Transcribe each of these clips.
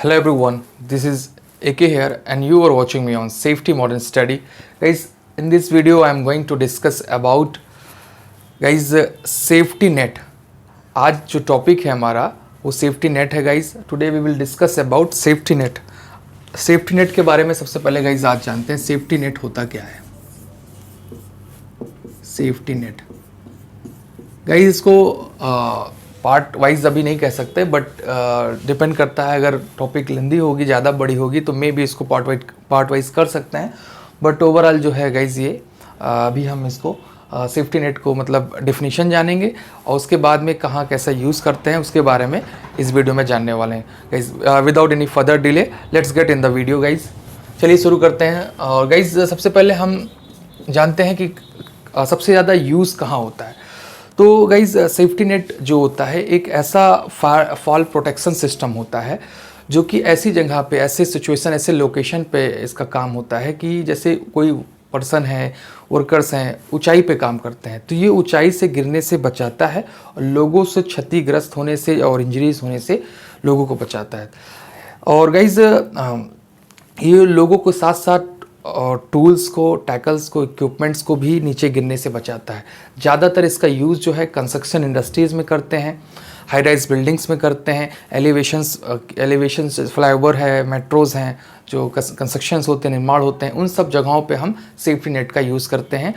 Hello everyone, this is AK here and you are watching me on Safety Modern Study. Guys, in this video I am going to discuss about safety net. आज जो topic है हमारा वो safety net है guys. Today we will discuss about safety net. Safety net के बारे में सबसे पहले गाइज आज जानते हैं सेफ्टी नेट होता क्या है. सेफ्टी नेट गाइज इसको पार्ट वाइज अभी नहीं कह सकते बट डिपेंड करता है. अगर टॉपिक लेंदी होगी, ज़्यादा बड़ी होगी तो मे भी इसको पार्ट वाइज कर सकते हैं. बट ओवरऑल जो है गाइज ये अभी हम इसको सेफ्टी नेट को मतलब डेफिनेशन जानेंगे और उसके बाद में कहाँ कैसा यूज़ करते हैं उसके बारे में इस वीडियो में जानने वाले हैं guys. Without any further delay let's get in the video guys. चलिए शुरू करते हैं. और गाइज सबसे पहले हम जानते हैं कि सबसे ज़्यादा यूज़ कहाँ होता है. तो गाइज सेफ्टी नेट जो होता है एक ऐसा फॉल प्रोटेक्शन सिस्टम होता है जो कि ऐसी जगह पे, ऐसे सिचुएशन, ऐसे लोकेशन पे इसका काम होता है कि जैसे कोई पर्सन है, वर्कर्स हैं, ऊंचाई पे काम करते हैं तो ये ऊंचाई से गिरने से बचाता है और लोगों से क्षतिग्रस्त होने से और इंजरीज होने से लोगों को बचाता है. और गाइज ये लोगों को साथ साथ और टूल्स को, टैकल्स को, इक्विपमेंट्स को भी नीचे गिरने से बचाता है. ज़्यादातर इसका यूज़ जो है कंस्ट्रक्शन इंडस्ट्रीज़ में करते हैं, हाई राइज बिल्डिंग्स में करते हैं, एलिवेशंस फ्लाईओवर है, मेट्रोज़ हैं, जो कंस्ट्रक्शंस होते हैं, निर्माण होते हैं, उन सब जगहों पे हम सेफ्टी नेट का यूज़ करते हैं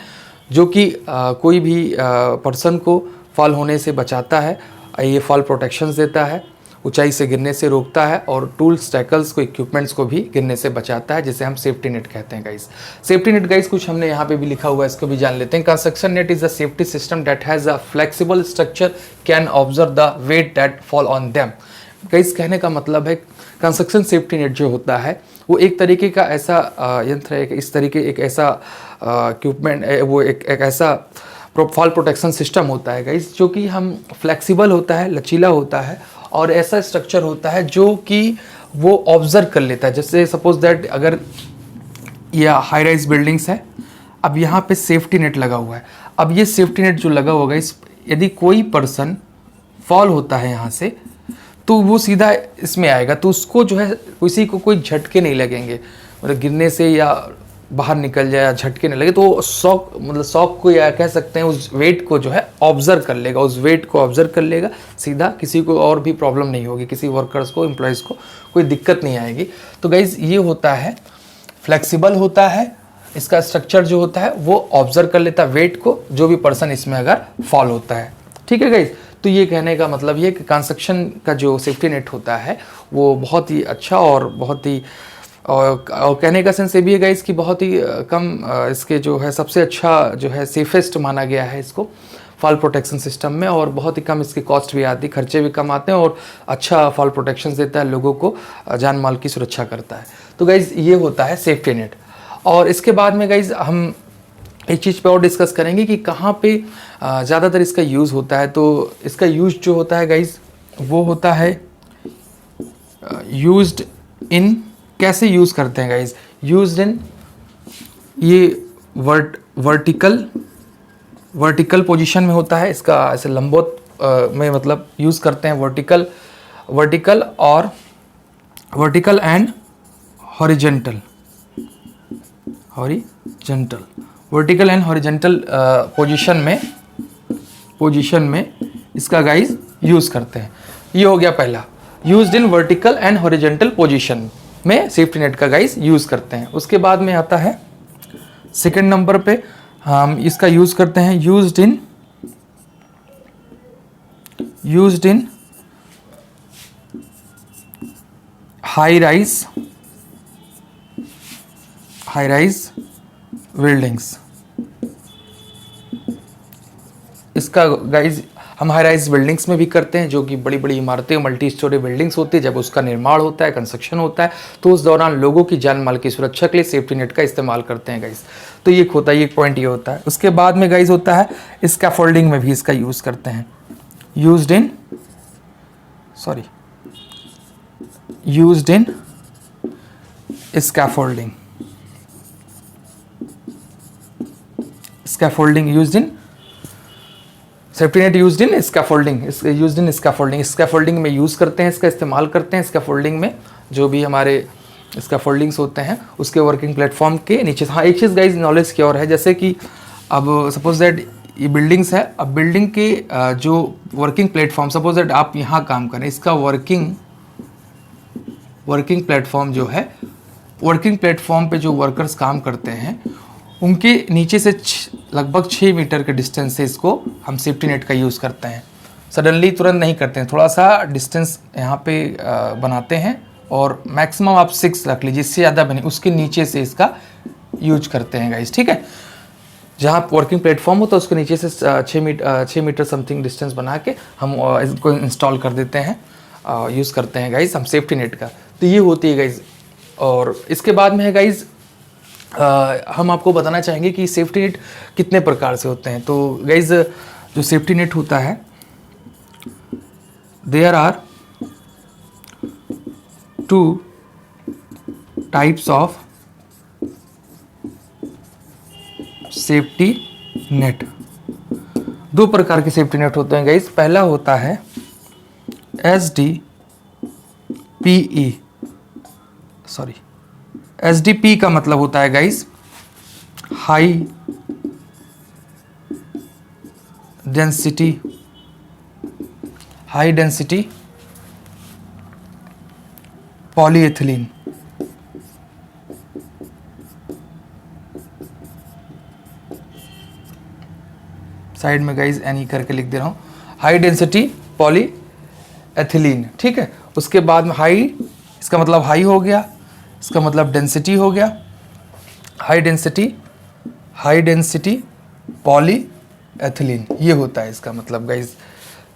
जो कि कोई भी पर्सन को फॉल होने से बचाता है. ये फॉल प्रोटेक्शंस देता है, ऊंचाई से गिरने से रोकता है और टूल्स, टैकल्स को, इक्विपमेंट्स को भी गिरने से बचाता है, जिसे हम सेफ्टी नेट कहते हैं गाइस. सेफ्टी नेट गाइस कुछ हमने यहाँ पे भी लिखा हुआ है, इसको भी जान लेते हैं. Construction net is a safety system that has a flexible structure can observe the weight that fall on them. Guys कहने का मतलब है कंस्ट्रक्शन सेफ्टी नेट जो होता है वो एक तरीके का ऐसा यंत्र है, इस तरीके एक ऐसा इक्विपमेंट, वो एक ऐसा फॉल प्रोटेक्शन सिस्टम होता है गाइस जो कि हम फ्लेक्सिबल होता है, लचीला होता है और ऐसा स्ट्रक्चर होता है जो कि वो ऑब्जर्व कर लेता है. जैसे सपोज दैट अगर यह हाई राइज बिल्डिंग्स है, अब यहाँ पे सेफ्टी नेट लगा हुआ है. अब ये सेफ्टी नेट जो लगा होगा इस, यदि कोई पर्सन फॉल होता है यहाँ से तो वो सीधा इसमें आएगा तो उसको जो है किसी को कोई झटके नहीं लगेंगे, मतलब गिरने से या बाहर निकल जाए या झटके नहीं लगे तो शॉक, मतलब शॉक को या कह सकते हैं उस वेट को जो है ऑब्जर्व कर लेगा, उस वेट को ऑब्जर्व कर लेगा सीधा. किसी को और भी प्रॉब्लम नहीं होगी, किसी वर्कर्स को, एम्प्लॉयज़ को कोई दिक्कत नहीं आएगी. तो गाइज ये होता है फ्लेक्सिबल होता है, इसका स्ट्रक्चर जो होता है वो ऑब्जर्व कर लेता है वेट को, जो भी पर्सन इसमें अगर फॉल होता है. ठीक है गाइज. तो ये कहने का मतलब ये कि कंस्ट्रक्शन का जो सेफ्टी नेट होता है वो बहुत ही अच्छा और बहुत ही और कहने का सेंस ये भी है गाइस कि बहुत ही कम इसके जो है सबसे अच्छा जो है सेफेस्ट माना गया है इसको फॉल प्रोटेक्शन सिस्टम में. और बहुत ही कम इसकी कॉस्ट भी आती, खर्चे भी कम आते हैं और अच्छा फॉल प्रोटेक्शन देता है, लोगों को जान माल की सुरक्षा करता है. तो गाइज ये होता है सेफ्टी नेट. और इसके बाद में गाइज हम एक चीज़ पे और डिस्कस करेंगे कि कहाँ पे ज़्यादातर इसका यूज़ होता है. तो इसका यूज जो होता है गाइज वो होता है यूज्ड इन, कैसे यूज़ करते हैं गाइज, यूज्ड इन ये वर्टिकल पोजीशन में होता है. इसका ऐसे लंबोत में मतलब यूज़ करते हैं वर्टिकल और vertical and horizontal vertical and horizontal position में इसका गाइज यूज़ करते हैं. ये हो गया पहला, used in vertical and horizontal position में सेफ्टी नेट का गाइज यूज़ करते हैं. उसके बाद में आता है सेकंड नंबर पे हम इसका यूज़ करते हैं used in high rise buildings. इसका गाइज हम हाई राइज बिल्डिंग्स में भी करते हैं, जो कि बड़ी बड़ी इमारतें, मल्टी स्टोरी बिल्डिंग्स होती है. जब उसका निर्माण होता है, कंस्ट्रक्शन होता है तो उस दौरान लोगों की जान माल की सुरक्षा के लिए सेफ्टी नेट का इस्तेमाल करते हैं गाइज. तो ये होता है, ये पॉइंट ये होता है. उसके बाद में गाइज होता है स्कैफोल्डिंग में भी इसका यूज़ करते हैं. Used in scaffolding used in safety net used in scaffolding में यूज़ करते हैं, इसका इस्तेमाल करते हैं स्कैफोल्डिंग में, जो भी हमारे स्कैफोल्डिंग्स होते हैं उसके वर्किंग प्लेटफॉर्म के नीचे। हाँ, एक चीज़ गाइज नॉलेज की और है, जैसे कि अब सपोज दैट ये बिल्डिंग्स है, अब बिल्डिंग के जो वर्किंग प्लेटफॉर्म, सपोज दैट आप यहाँ काम करें, इसका वर्किंग प्लेटफॉर्म जो है, वर्किंग प्लेटफॉर्म पे जो वर्कर्स काम करते हैं उनके नीचे से लगभग 6 मीटर के डिस्टेंस से इसको हम सेफ्टी नेट का यूज़ करते हैं। सडनली तुरंत नहीं करते हैं, थोड़ा सा डिस्टेंस यहाँ पे बनाते हैं और मैक्सिमम आप 6 रख लीजिए, इससे ज़्यादा बने, उसके नीचे से इसका यूज करते हैं गाइस, ठीक है। जहाँ वर्किंग प्लेटफॉर्म हो तो उसके नीचे से 6 मीटर समथिंग डिस्टेंस बना के हम इसको इंस्टॉल कर देते हैं, यूज़ करते हैं गाइस हम सेफ्टी नेट का। तो ये होती है गाइस। और इसके बाद में है गाइस, हम आपको बताना चाहेंगे कि सेफ्टी नेट कितने प्रकार से होते हैं। तो गाइस जो सेफ्टी नेट होता है, there are 2 types of safety net. 2 प्रकार के सेफ्टी नेट होते हैं गाइस। पहला होता है एसडीपी का मतलब होता है guys high density polyethylene. Side में गाइस एनी करके लिख दे रहा हूं, हाई डेंसिटी पॉलीएथिलीन, ठीक है। उसके बाद में हाई, इसका मतलब हाई हो गया, इसका मतलब डेंसिटी हो गया, हाई डेंसिटी पॉलीएथिलीन, ये होता है इसका मतलब गाइस।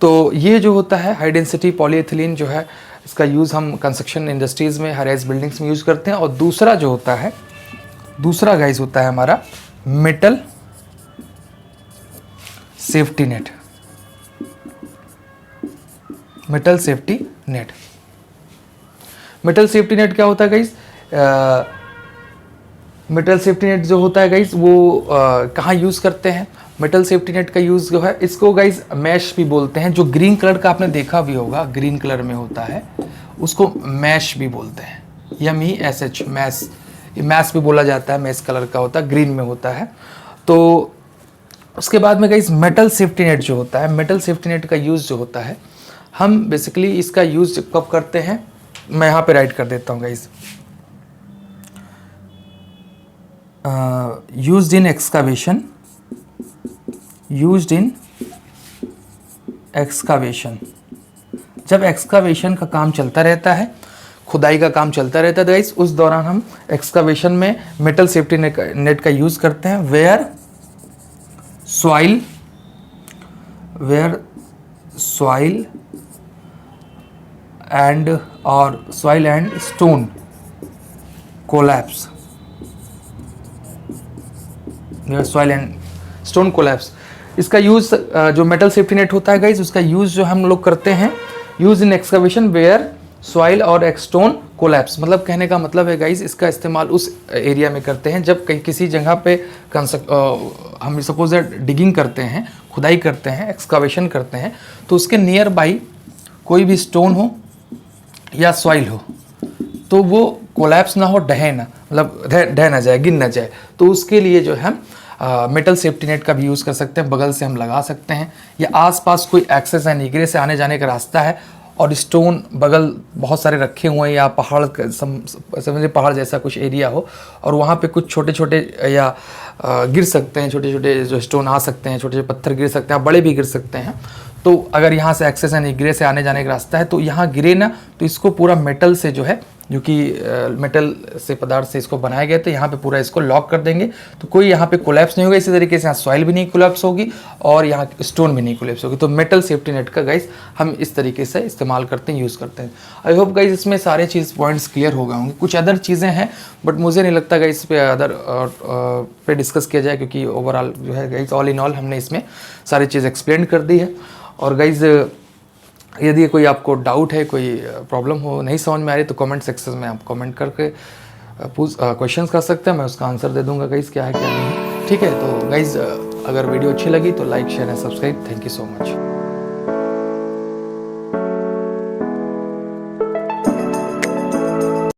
तो ये जो होता है हाई डेंसिटी पॉलीएथिलीन जो है, इसका यूज़ हम कंस्ट्रक्शन इंडस्ट्रीज़ में, हाई राइज बिल्डिंग्स में यूज़ करते हैं। और दूसरा जो होता है, दूसरा गाइस होता है हमारा metal safety net. Metal safety net क्या होता है गाइस? मेटल सेफ्टी नेट जो होता है गाइस वो कहाँ यूज़ करते हैं? मेटल सेफ्टी नेट का यूज़ जो है, इसको गाइस मैश भी बोलते हैं। जो ग्रीन कलर का आपने देखा भी होगा, ग्रीन कलर में होता है, उसको मैश भी बोलते हैं, MESH, मैश भी बोला जाता है। मैश कलर का होता है, ग्रीन में होता है। तो उसके बाद में गाइस मेटल सेफ्टी नेट जो होता है, मेटल सेफ्टी नेट का यूज़ जो होता है, हम बेसिकली इसका यूज़ कब करते हैं, मैं यहाँ पे राइट कर देता हूँ गाइस। यूज्ड इन एक्सकावेशन, जब एक्सकावेशन का काम चलता रहता है, खुदाई का काम चलता रहता है गाइस, उस दौरान हम एक्सकावेशन में मेटल सेफ्टी नेट का यूज़ करते हैं। Where soil and stone collapse, इसका यूज़ जो मेटल सेफ्टी नेट होता है गाइस, उसका यूज़ जो हम लोग करते हैं, use in excavation where soil और स्टोन कोलैप्स। मतलब कहने का मतलब है गाइस, इसका इस्तेमाल उस एरिया में करते हैं जब कहीं किसी जगह पे हम सपोज डिगिंग करते हैं, खुदाई करते हैं, एक्सकवेशन करते हैं, तो उसके नियर बाई कोई भी स्टोन हो या सॉइल हो तो वो कोलैप्स ना हो, ढहे ना, मतलब ढह ना जाए, गिर ना जाए। तो उसके लिए जो है मेटल सेफ्टी नेट का भी यूज़ कर सकते हैं, बगल से हम लगा सकते हैं, या आसपास कोई एक्सेस है, निगरे से आने जाने का रास्ता है और स्टोन बगल बहुत सारे रखे हुए हैं, या पहाड़ समझिए पहाड़ जैसा कुछ एरिया हो और वहाँ पे कुछ छोटे छोटे या गिर सकते हैं, छोटे छोटे जो स्टोन आ सकते हैं, छोटे छोटे पत्थर गिर सकते हैं, बड़े भी गिर सकते हैं। तो अगर यहाँ से एक्सेस है, निगरे से आने जाने का रास्ता है, तो यहाँ गिरे ना, तो इसको पूरा मेटल से जो है, जो कि मेटल से पदार्थ से इसको बनाया गया, तो यहाँ पे पूरा इसको लॉक कर देंगे, तो कोई यहाँ पे कोलैप्स नहीं होगा। इसी तरीके से यहाँ सॉइल भी नहीं कोलैप्स होगी और यहाँ स्टोन भी नहीं कोलैप्स होगी। तो मेटल सेफ्टी नेट का गाइस हम इस तरीके से इस्तेमाल करते हैं, यूज़ करते हैं। आई होप गाइस इसमें सारे चीज़ पॉइंट्स क्लियर हो गए होंगे। कुछ अदर चीज़ें हैं बट मुझे नहीं लगता गाइस इस पे अदर पे डिस्कस किया जाए, क्योंकि ओवरऑल जो है गाइस ऑल इन ऑल हमने इसमें सारी चीज़ एक्सप्लेन कर दी है। और गाइस यदि कोई आपको डाउट है, कोई प्रॉब्लम हो, नहीं समझ में आ रही, तो कमेंट सेक्शन में आप कमेंट करके क्वेश्चंस कर सकते हैं, मैं उसका आंसर दे दूंगा गाइस क्या है क्या नहीं है, ठीक है। तो गाइस अगर वीडियो अच्छी लगी तो like share and subscribe. Thank you so much.